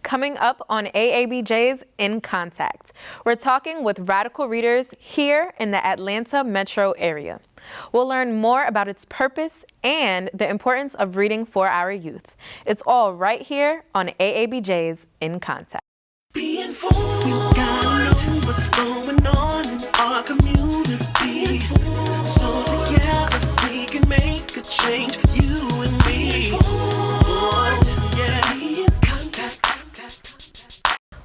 coming up on AABJ's In Contact. We're talking with radical readers here in the Atlanta metro area. We'll learn more about its purpose and the importance of reading for our youth. It's all right here on AABJ's In Contact. Be informed, we gotta know what's going on in our community. So together we can make a change, you and me. Be in contact.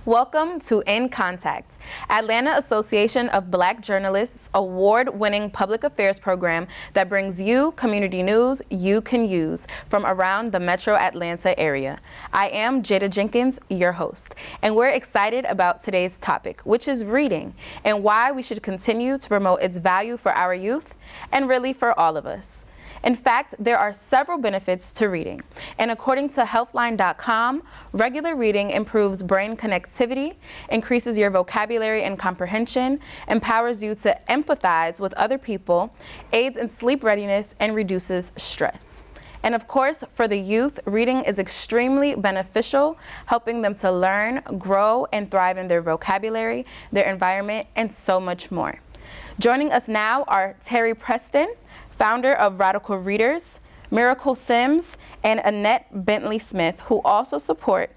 Welcome to In Contact, Atlanta Association of Black Journalists award-winning public affairs program that brings you community news you can use from around the metro Atlanta area. I am Jada Jenkins, your host, and we're excited about today's topic, which is reading and why we should continue to promote its value for our youth and really for all of us. In fact, there are several benefits to reading, and according to Healthline.com, regular reading improves brain connectivity, increases your vocabulary and comprehension, empowers you to empathize with other people, aids in sleep readiness, and reduces stress. And of course, for the youth, reading is extremely beneficial, helping them to learn, grow, and thrive in their vocabulary, their environment, and so much more. Joining us now are Terry Preston, founder of RadiKal Readers, Miracle Sims, and Annette Bentley Smith, who also support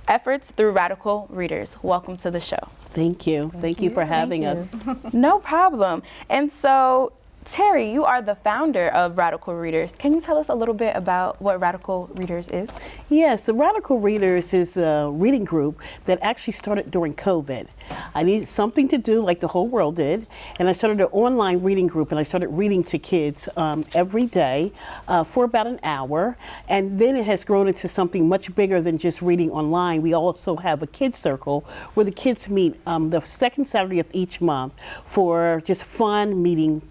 efforts through RadiKal Readers. Welcome to the show. Thank you. Thank you for having us. No problem. And so, Terry, you are the founder of RadiKal Readers. Can you tell us a little bit about what RadiKal Readers is? Yes, the RadiKal Readers is a reading group that actually started during COVID. I needed something to do like the whole world did, and I started an online reading group, and I started reading to kids every day for about an hour, and then it has grown into something much bigger than just reading online. We also have a kids circle where the kids meet the second Saturday of each month for just fun, meeting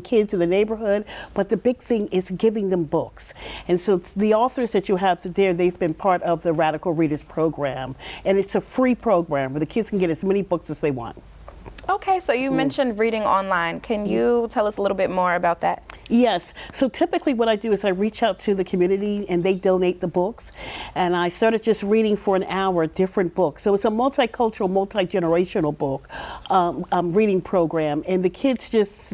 kids in the neighborhood, but the big thing is giving them books. And so the authors that you have there, they've been part of the RadiKal Readers program, and it's a free program where the kids can get as many books as they want. Okay, so you mentioned reading online. Can you tell us a little bit more about that? Yes. So typically what I do is I reach out to the community and they donate the books. And I started just reading for an hour different books. So it's a multicultural, multi-generational book reading program. And the kids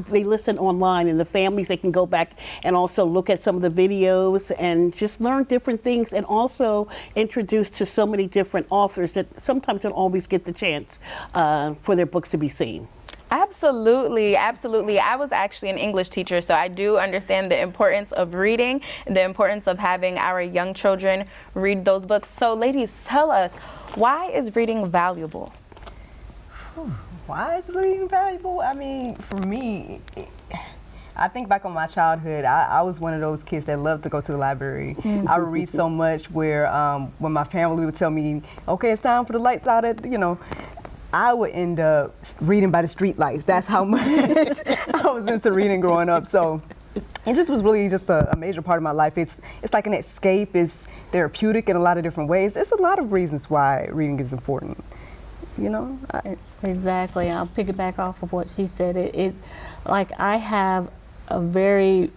they listen online, and the families, they can go back and also look at some of the videos and just learn different things, and also introduced to so many different authors that sometimes don't always get the chance for their books to be seen. Absolutely, absolutely. I was actually an English teacher, so I do understand the importance of reading and the importance of having our young children read those books. So ladies, tell us, why is reading valuable? Why is reading valuable? I mean, for me, I think back on my childhood, I was one of those kids that loved to go to the library. I would read so much where when my family would tell me, okay, it's time for the lights out I would end up reading by the street lights. That's how much I was into reading growing up. So it just was really just a major part of my life. It's like an escape. It's therapeutic in a lot of different ways. It's a lot of reasons why reading is important. Exactly. I'll piggyback off of what she said. Like I have a very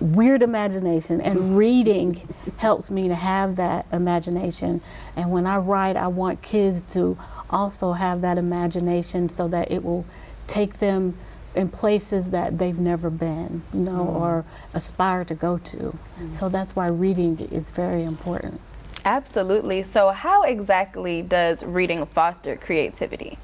weird imagination, and reading helps me to have that imagination. And when I write, I want kids to also have that imagination so that it will take them in places that they've never been, or aspire to go to. So that's why reading is very important. Absolutely. So how exactly does reading foster creativity?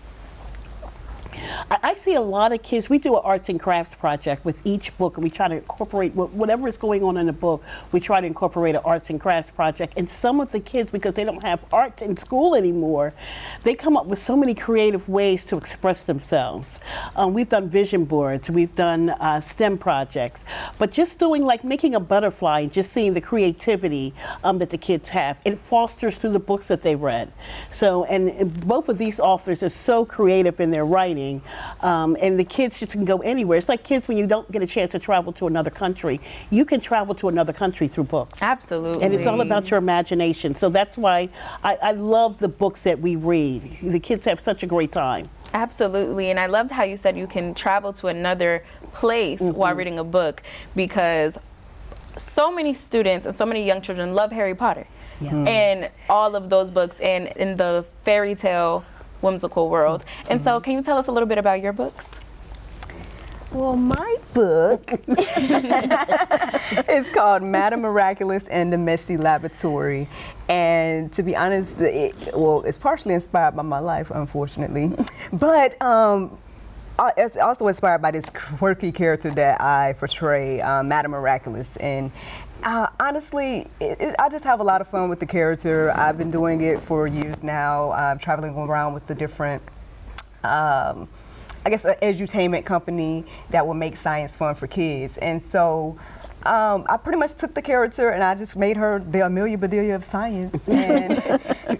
I see a lot of kids. We do an arts and crafts project with each book, and we try to incorporate whatever is going on in the book. We try to incorporate an arts and crafts project. And some of the kids, because they don't have art in school anymore, they come up with so many creative ways to express themselves. We've done vision boards, we've done STEM projects, but just doing like making a butterfly and just seeing the creativity that the kids have, it fosters through the books that they read. So, and both of these authors are so creative in their writing. And the kids just can go anywhere. It's like kids when you don't get a chance to travel to another country. You can travel to another country through books. Absolutely. And it's all about your imagination. So that's why I love the books that we read. The kids have such a great time. Absolutely. And I loved how you said you can travel to another place while reading a book, because so many students and so many young children love Harry Potter. in all of those books and in the fairy tale whimsical world. And so can you tell us a little bit about your books? Well, my book is called Madame Miraculous and the Messy Laboratory. And to be honest, it's partially inspired by my life, unfortunately. But it's also inspired by this quirky character that I portray, Madame Miraculous. And honestly, I just have a lot of fun with the character. I've been doing it for years now, traveling around with the different I guess, an edutainment company that will make science fun for kids. And so I pretty much took the character and I just made her the Amelia Bedelia of science, and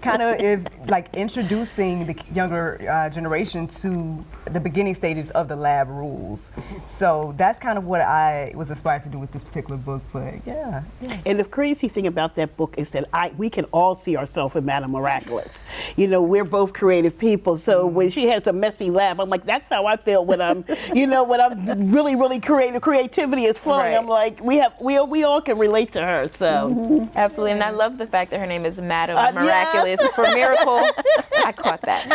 kind of like introducing the younger generation to the beginning stages of the lab rules. So that's kind of what I was inspired to do with this particular book. But yeah. And the crazy thing about that book is that we can all see ourselves in Madame Miraculous. You know, we're both creative people, so when she has a messy lab, I'm like, that's how I feel when I'm, you know, when I'm really creative. Creativity is flowing. Right. I'm like, we all can relate to her. So Absolutely, and I love the fact that her name is Madame Miraculous. For miracle, I caught that.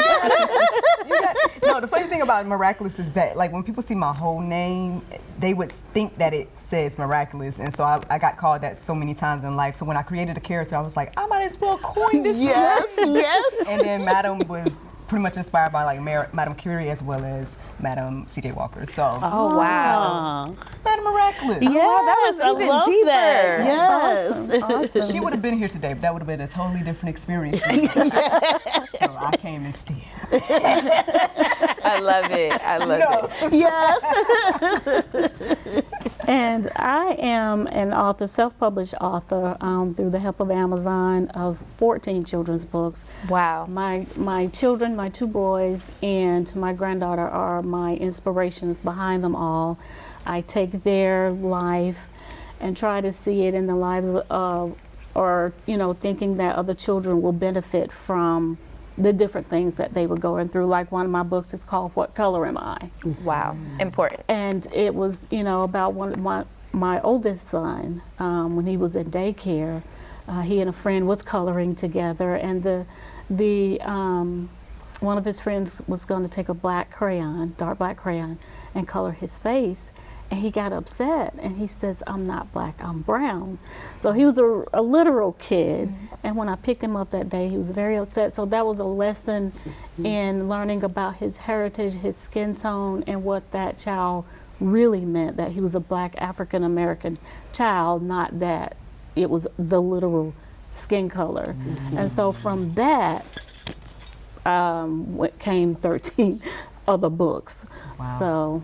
No, the funny thing about Miraculous is that, like, when people see my whole name, they would think that it says Miraculous, and so I got called that so many times in life. So when I created a character, I was like, I might as well coin this. yes. And then Madame was pretty much inspired by like Madame Curie as well as Madame C.J. Walker. So Oh, wow. Madame Miraculous. Yes, that was I even love deeper. that. Yes. She would have been here today, but that would have been a totally different experience. So I came instead. I love it. I love it. Yes. And I am an author, self-published author, through the help of Amazon, of 14 children's books. Wow. My children, my two boys, and my granddaughter are my inspirations behind them all. I take their life and try to see it in the lives of, or, you know, thinking that other children will benefit from the different things that they were going through. Like one of my books is called What Color Am I? Wow. Important. And it was, you know, about my oldest son, when he was in daycare, he and a friend was coloring together, and one of his friends was going to take a black crayon, dark black crayon, and color his face. And he got upset and he says, I'm not black, I'm brown. So he was a literal kid. And when I picked him up that day, he was very upset. So that was a lesson in learning about his heritage, his skin tone, and what that child really meant, that he was a black African American child, not that it was the literal skin color. And so from that came 13 other books. Wow. So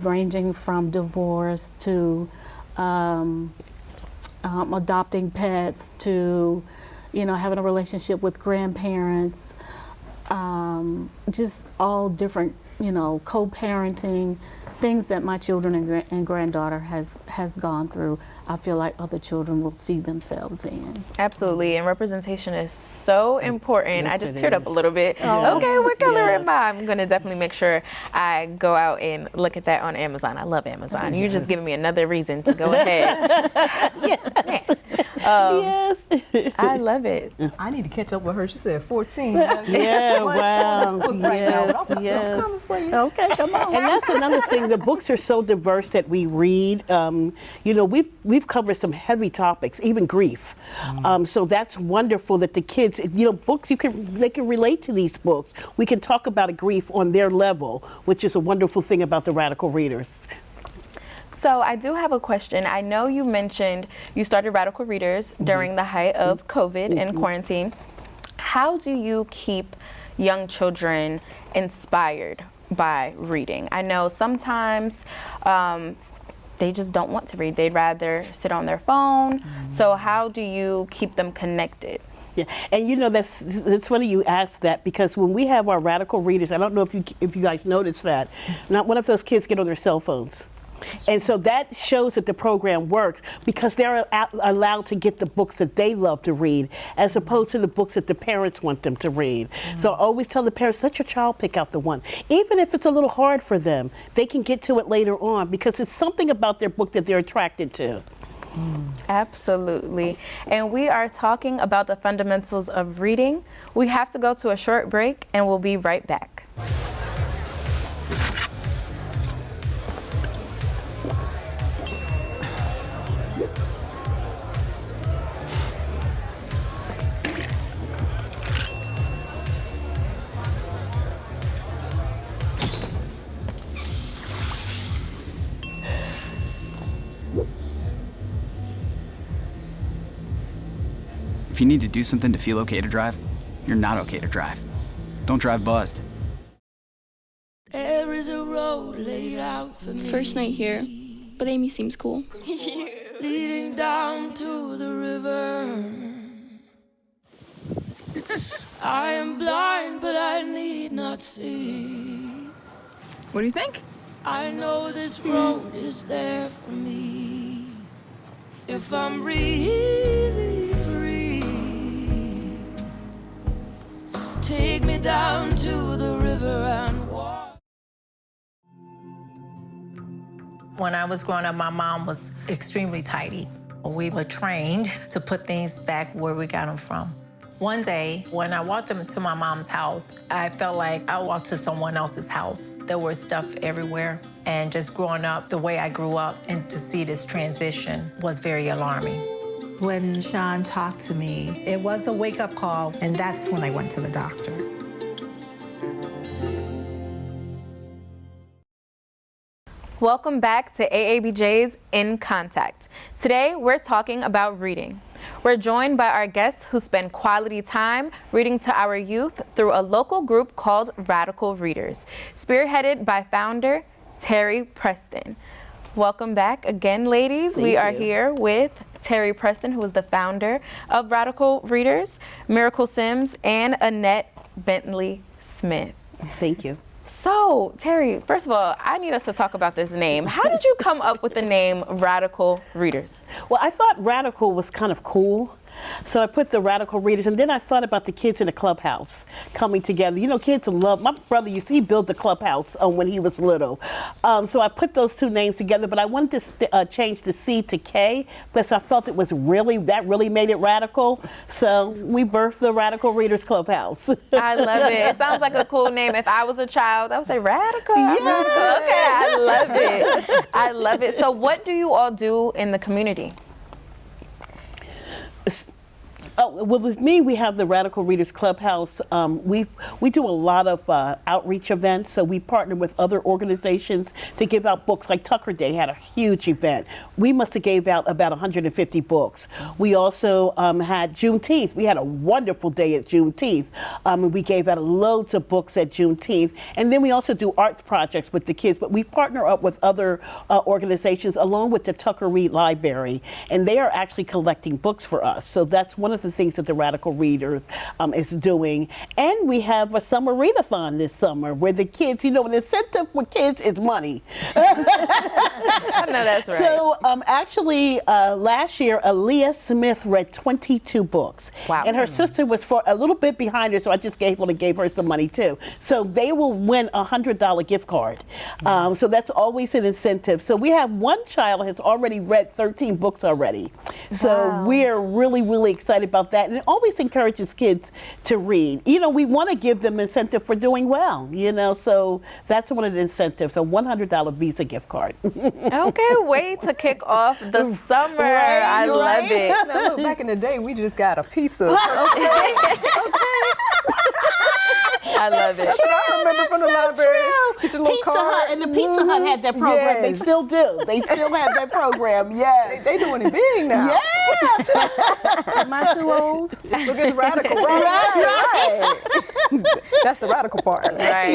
ranging from divorce to adopting pets to, you know, having a relationship with grandparents, just all different, you know, co-parenting, things that my children and granddaughter has gone through. I feel like other children will see themselves in. Absolutely, and representation is so important. Yes, I just it teared up is. a little bit. Yes. Okay, what color Yes. am I? I'm gonna definitely make sure I go out and look at that on Amazon. I love Amazon. You're just giving me another reason to go ahead. Yes. I love it. I need to catch up with her. She said 14. Yeah, wow. Yes, I'm coming for you. Okay, come on. And that's another thing. The books are so diverse that we read. You know, we've covered some heavy topics, even grief. So that's wonderful that the kids, you know, books they can relate to these books. We can talk about a grief on their level, which is a wonderful thing about the RadiKal readers. So I do have a question. I know you mentioned you started RadiKal Readers during the height of COVID and quarantine. How do you keep young children inspired by reading? I know sometimes they just don't want to read. They'd rather sit on their phone. So how do you keep them connected? Yeah, and you know that's funny you asked that, because when we have our RadiKal readers, I don't know if you guys noticed that, not one of those kids get on their cell phones. And so that shows that the program works, because they're allowed to get the books that they love to read, as opposed to the books that the parents want them to read. So I always tell the parents, let your child pick out the one. Even if it's a little hard for them, they can get to it later on, because it's something about their book that they're attracted to. Absolutely. And we are talking about the fundamentals of reading. We have to go to a short break and we'll be right back. If you need to do something to feel okay to drive, you're not okay to drive. Don't drive buzzed. There is a road laid out for me. First night here, but Amy seems cool. Leading down to the river. I am blind, but I need not see. What do you think? I know this road is there for me. If I'm really free, take me down to the river and walk. When I was growing up, my mom was extremely tidy. We were trained to put things back where we got them from. One day, when I walked into my mom's house, I felt like I walked to someone else's house. There was stuff everywhere. And just growing up the way I grew up and to see this transition was very alarming. When Sean talked to me, it was a wake-up call, and that's when I went to the doctor. Welcome back to AABJ's In Contact. Today, we're talking about reading. We're joined by our guests who spend quality time reading to our youth through a local group called RadiKal Readers, spearheaded by founder Terry Preston. Welcome back again, ladies. We are here with Terry Preston, who is the founder of RadiKal Readers, Miracle Sims, and Annette Bentley Smith. Thank you. So, Terry, first of all, I need us to talk about this name. How did you come up with the name RadiKal Readers? Well, I thought radical was kind of cool. So I put the RadiKal Readers, and then I thought about the kids in the Clubhouse coming together. You know, kids love, my brother he built the Clubhouse when he was little. So I put those two names together, but I wanted to change the C to K because I felt it was that really made it radical. So we birthed the RadiKal Readers Clubhouse. I love it. It sounds like a cool name. If I was a child, I would say radical. I'm radical. Okay, I love it. I love it. So what do you all do in the community? Well, with me, we have the RadiKal Readers Clubhouse. We do a lot of outreach events, so we partner with other organizations to give out books. Like Tucker Day had a huge event. We must have gave out about 150 books. We also had Juneteenth. We had a wonderful day at Juneteenth. We gave out loads of books at Juneteenth. And then we also do arts projects with the kids, but we partner up with other organizations along with the Tucker Reed Library, and they are actually collecting books for us. So that's one of the things that the RadiKal Readers is doing. And we have a summer readathon this summer where the kids, you know, the incentive for kids is money. I know that's right. So actually last year, Aaliyah Smith read 22 books. Wow. And her sister was a little bit behind her, so I just gave her some money too. So they will win a $100 gift card. So that's always an incentive. So we have one child has already read 13 books already. So we're really, really excited about that, and it always encourages kids to read. You know, we want to give them incentive for doing well, you know, so that's one of the incentives, a $100 Visa gift card. Okay, way to kick off the summer. Right, I love it. Now, look, back in the day, we just got a pizza. I love it. That's what I remember from the library. Get your little Pizza card. Hut, and the Pizza Hut had that program. They Yes. still do. They still have that program, yes. They doing it big now. Yes. Am I too old? Look, it's radical. Right. That's the radical part. Right.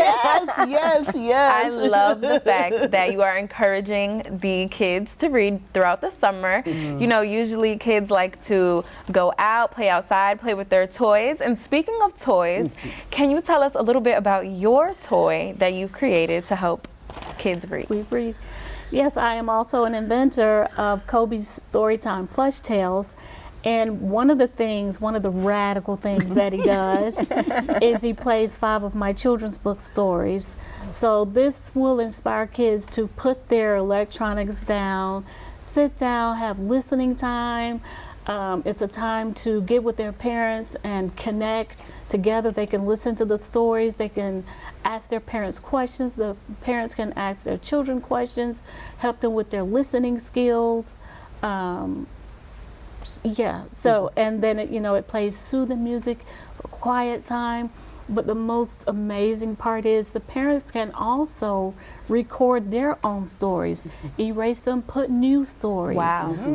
Yes. I love the fact that you are encouraging the kids to read throughout the summer. You know, usually kids like to go out, play outside, play with their toys. And speaking of toys, can you tell us a little bit about your toy that you created to help kids read? We read. Yes, I am also an inventor of Kobe's Storytime Plush Tales. And one of the radical things that he does is he plays 5 of my children's book stories. So this will inspire kids to put their electronics down, sit down, have listening time. It's a time to get with their parents and connect together. They can listen to the stories. They can ask their parents questions. The parents can ask their children questions, help them with their listening skills. Yeah, so, and then it plays soothing music, quiet time. But the most amazing part is the parents can also record their own stories, erase them, put new stories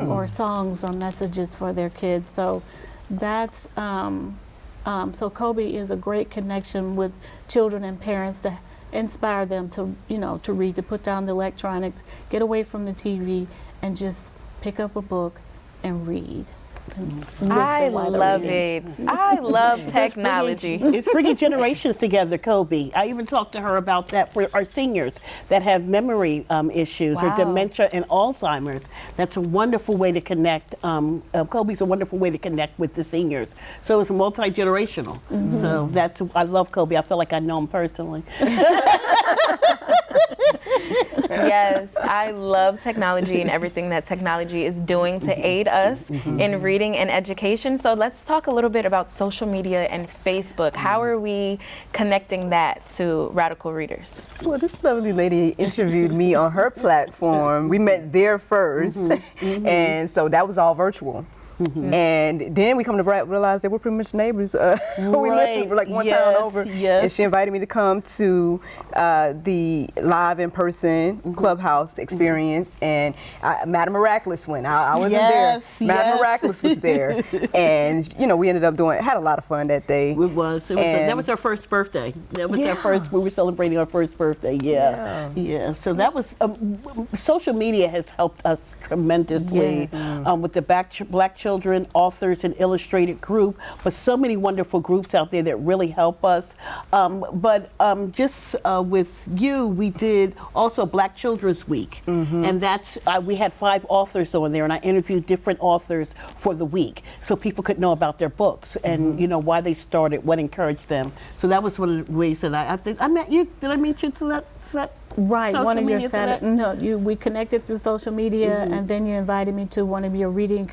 or songs or messages for their kids. So that's, so Kobe is a great connection with children and parents to inspire them to, to read, to put down the electronics, get away from the TV and just pick up a book and read. I love it. I love technology. It's bringing generations together, Kobe. I even talked to her about that for our seniors that have memory issues or dementia and Alzheimer's. That's a wonderful way to connect. Kobe's a wonderful way to connect with the seniors. So it's multi-generational. So I love Kobe. I feel like I know him personally. Yes, I love technology and everything that technology is doing to aid us in reading and education. So let's talk a little bit about social media and Facebook. How are we connecting that to radical readers? Well, this lovely lady interviewed me on her platform. We met there first, and so that was all virtual. And then we come to realize that we're pretty much neighbors. We lived like one town over, and she invited me to come to the live in-person Clubhouse experience, and Madam Miraculous went. I wasn't there. Madam Miraculous was there, and we ended up had a lot of fun that day. That was our first birthday. That was our first. We were celebrating our first birthday. So that was social media has helped us tremendously with the Black Children Authors and Illustrated group, but so many wonderful groups out there that really help us. With you, we did also Black Children's Week, and that's we had 5 authors on there, and I interviewed different authors for the week, so people could know about their books and why they started, what encouraged them. So that was one of the ways that I think I met you. Did I meet you to that? Right, one of your Saturday. No, we connected through social media, and then you invited me to one of your reading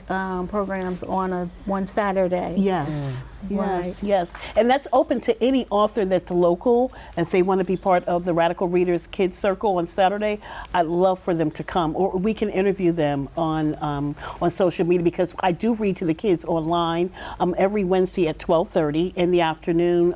programs on one Saturday. Yes, and that's open to any author that's local, and if they want to be part of the Radical Readers Kids Circle on Saturday, I'd love for them to come, or we can interview them on social media, because I do read to the kids online every Wednesday at 12:30 in the afternoon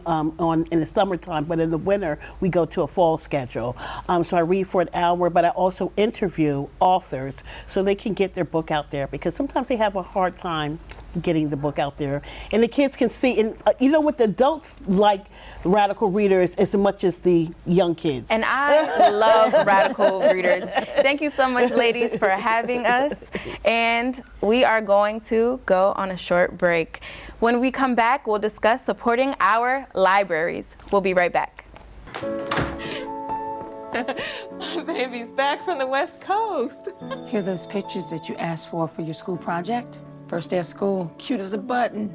in the summertime, but in the winter we go to a fall schedule. So I read for an hour, but I also interview authors so they can get their book out there, because sometimes they have a hard time getting the book out there, and the kids can see, and what the adults like Radical Readers as much as the young kids. And I love Radical Readers. Thank you so much, ladies, for having us, and we are going to go on a short break. When we come back, we'll discuss supporting our libraries. We'll be right back. My baby's back from the West Coast. Here are those pictures that you asked for your school project? First day of school, cute as a button.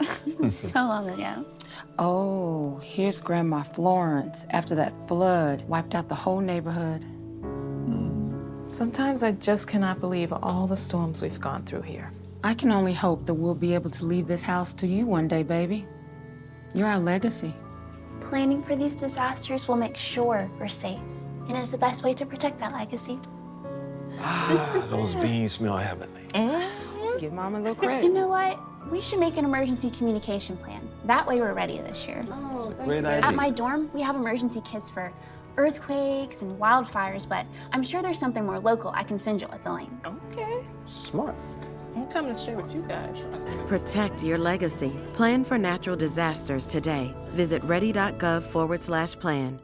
So long ago. Oh, here's Grandma Florence after that flood wiped out the whole neighborhood. Sometimes I just cannot believe all the storms we've gone through here. I can only hope that we'll be able to leave this house to you one day, baby. You're our legacy. Planning for these disasters will make sure we're safe, and it's the best way to protect that legacy. Those beans smell heavenly. Give Mom a little credit. You know what? We should make an emergency communication plan. That way we're ready this year. Oh, great idea. At my dorm, we have emergency kits for earthquakes and wildfires, but I'm sure there's something more local I can send you with the link. Okay. Smart. I'm coming to share with you guys. Protect your legacy. Plan for natural disasters today. Visit ready.gov/plan.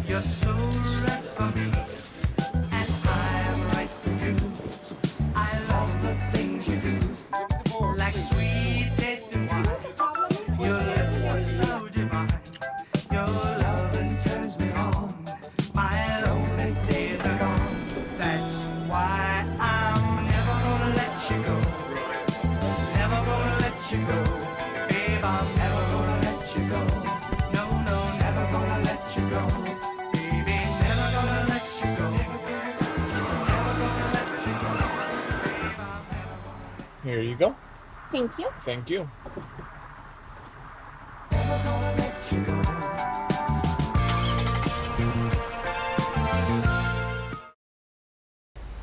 You're so right for me, and I'm right for you. I love the things you do, like sweet tasting wine. Your lips are so divine. Your loving turns me on. My lonely days are gone. That's why I'm never gonna let you go. let you go. Baby, never gonna let you go. Never gonna let you go. Here you go. Thank you. Thank you. Never gonna let you go.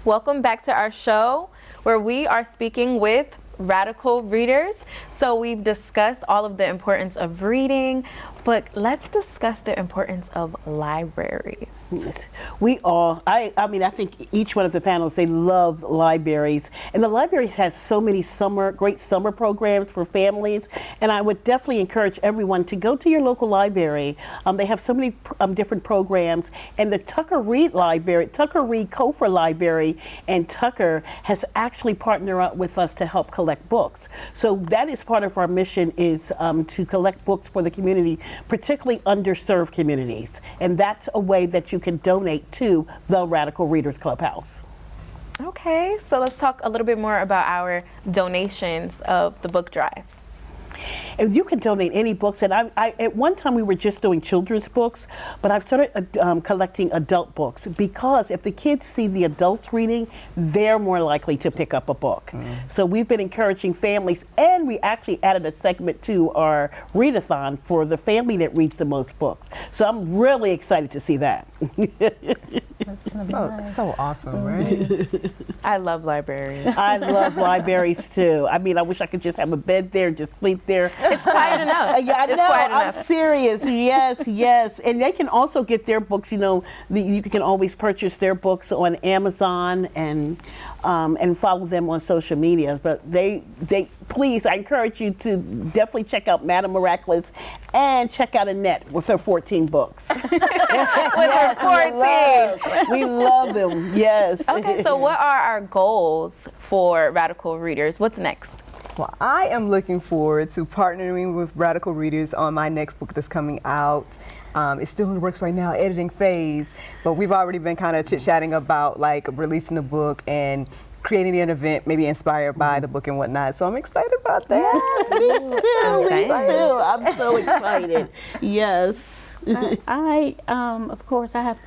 Welcome back to our show where we are speaking with radical readers. So we've discussed all of the importance of reading, but let's discuss the importance of libraries. Yes. We all, I mean, I think each one of the panels, they love libraries. And the libraries has so many great summer programs for families. And I would definitely encourage everyone to go to your local library. They have so many different programs. And the Tucker Reed Library, Tucker Reed Kofor Library, and Tucker has actually partnered up with us to help collect books. So that is part of our mission, is to collect books for the community, particularly underserved communities. And that's a way that you can donate to the Radical Readers Clubhouse. Okay, so let's talk a little bit more about our donations of the book drives. And you can donate any books. And I at one time we were just doing children's books, but I've started collecting adult books, because if the kids see the adults reading, they're more likely to pick up a book. So we've been encouraging families, and we actually added a segment to our readathon for the family that reads the most books. So I'm really excited to see that. So awesome, right? I love libraries. I love libraries too. I mean, I wish I could just have a bed there, just sleep there. It's quiet enough. Yeah, I It's know. quiet I'm enough. serious. Yes, yes. And they can also get their books. You know, you can always purchase their books on Amazon and follow them on social media. But they please, I encourage you to definitely check out Madam Miraculous and check out Annette with her 14 books. With her 14. We love them. Yes. Okay, so what are our goals for Radical Readers? What's next? Well, I am looking forward to partnering with Radical Readers on my next book that's coming out. It's still in the works right now, editing phase, but we've already been kind of chit-chatting about like releasing the book and creating an event maybe inspired by the book and whatnot. So I'm excited about that. Yes, me too. Me too. I'm so excited. Yes. I of course, I have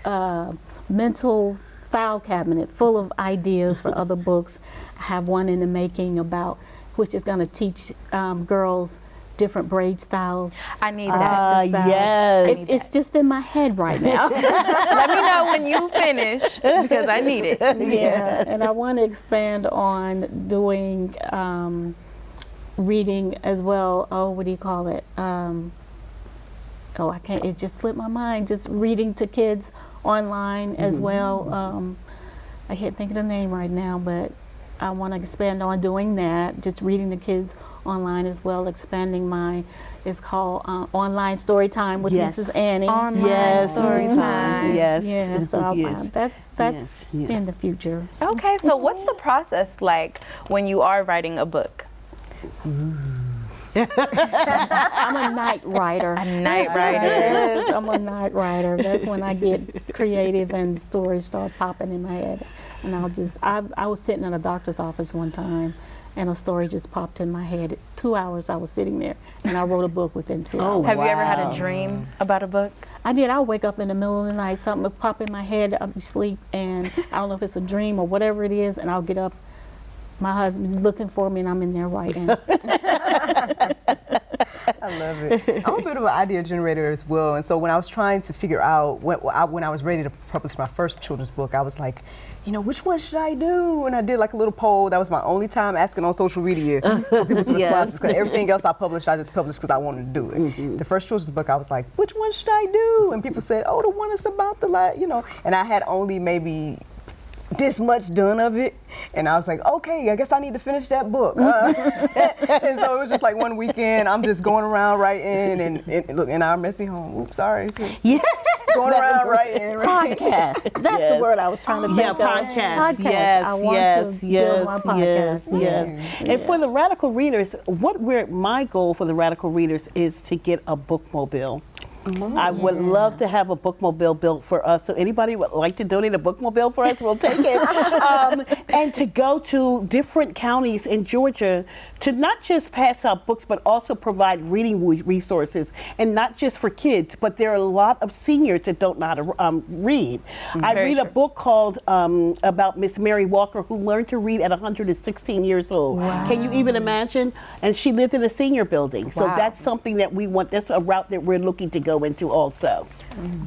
a mental file cabinet full of ideas for other books. I have one in the making about which is going to teach girls different braid styles. I need that. Yes. It's just in my head right now. Let me know when you finish, because I need it. Yeah, and I want to expand on doing reading as well. Oh, what do you call it? I can't, it just slipped my mind. Just reading to kids online as well. I can't think of the name right now, but I want to expand on doing that, just reading to kids online as well, expanding my, it's called Online Story Time with Mrs. Annie. Online Story Time. Yes. Yeah, so Yes. that's in the future. Okay, so what's the process like when you are writing a book? I'm a night writer. A night writer. Yes, I'm a night writer. That's when I get creative and stories start popping in my head. And I was sitting in a doctor's office one time, and a story just popped in my head. 2 hours I was sitting there, and I wrote a book within 2 hours. Have you ever had a dream about a book? I did. I'll wake up in the middle of the night, something will pop in my head, I'll be asleep, and I don't know if it's a dream or whatever it is, and I'll get up. My husband's looking for me, and I'm in there writing. I love it. I'm a bit of an idea generator as well, and so when I was trying to figure out when I was ready to publish my first children's book, I was like, you know, which one should I do? And I did like a little poll. That was my only time asking on social media for people's responses, because everything else I just published because I wanted to do it. The first children's book, I was like, which one should I do? And people said, oh, the one that's about the you know, and I had only maybe this much done of it, and I was like, okay, I guess I need to finish that book. And so it was just like one weekend, I'm just going around writing and look in our messy home. Oops, sorry. Yeah. Going around writing. Podcast. That's the word I was trying to think of. Podcast. Yes, I want to build my podcast. Yes. And for the Radical Readers, my goal for the Radical Readers is to get a bookmobile. I would love to have a bookmobile built for us. So anybody would like to donate a bookmobile for us, we'll take it. And to go to different counties in Georgia to not just pass out books, but also provide reading resources, and not just for kids, but there are a lot of seniors that don't know how to read. I read a book called about Miss Mary Walker, who learned to read at 116 years old. Wow. Can you even imagine? And she lived in a senior building. So Wow. that's something that we want, that's a route that we're looking to go into also.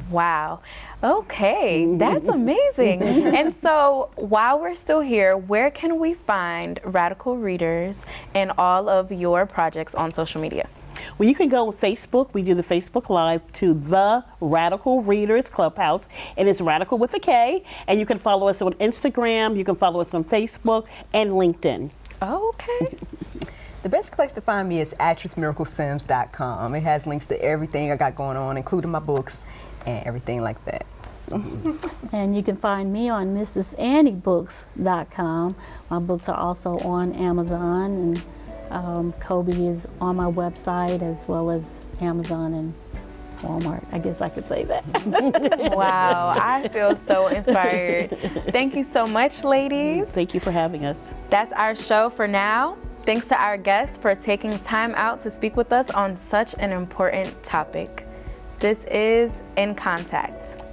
Wow. Okay, that's amazing. And so while we're still here, where can we find RadiKal Readers and all of your projects on social media? Well, you can go with Facebook. We do the Facebook Live to the RadiKal Readers Clubhouse, and it's RadiKal with a K. And you can follow us on Instagram, you can follow us on Facebook and LinkedIn. Okay. The best place to find me is actressmiraclesims.com. It has links to everything I got going on, including my books and everything like that. And you can find me on MrsAnniebooks.com. My books are also on Amazon, and Kobe is on my website as well as Amazon and Walmart. I guess I could say that. Wow, I feel so inspired. Thank you so much, ladies. Thank you for having us. That's our show for now. Thanks to our guests for taking time out to speak with us on such an important topic. This is In Contact.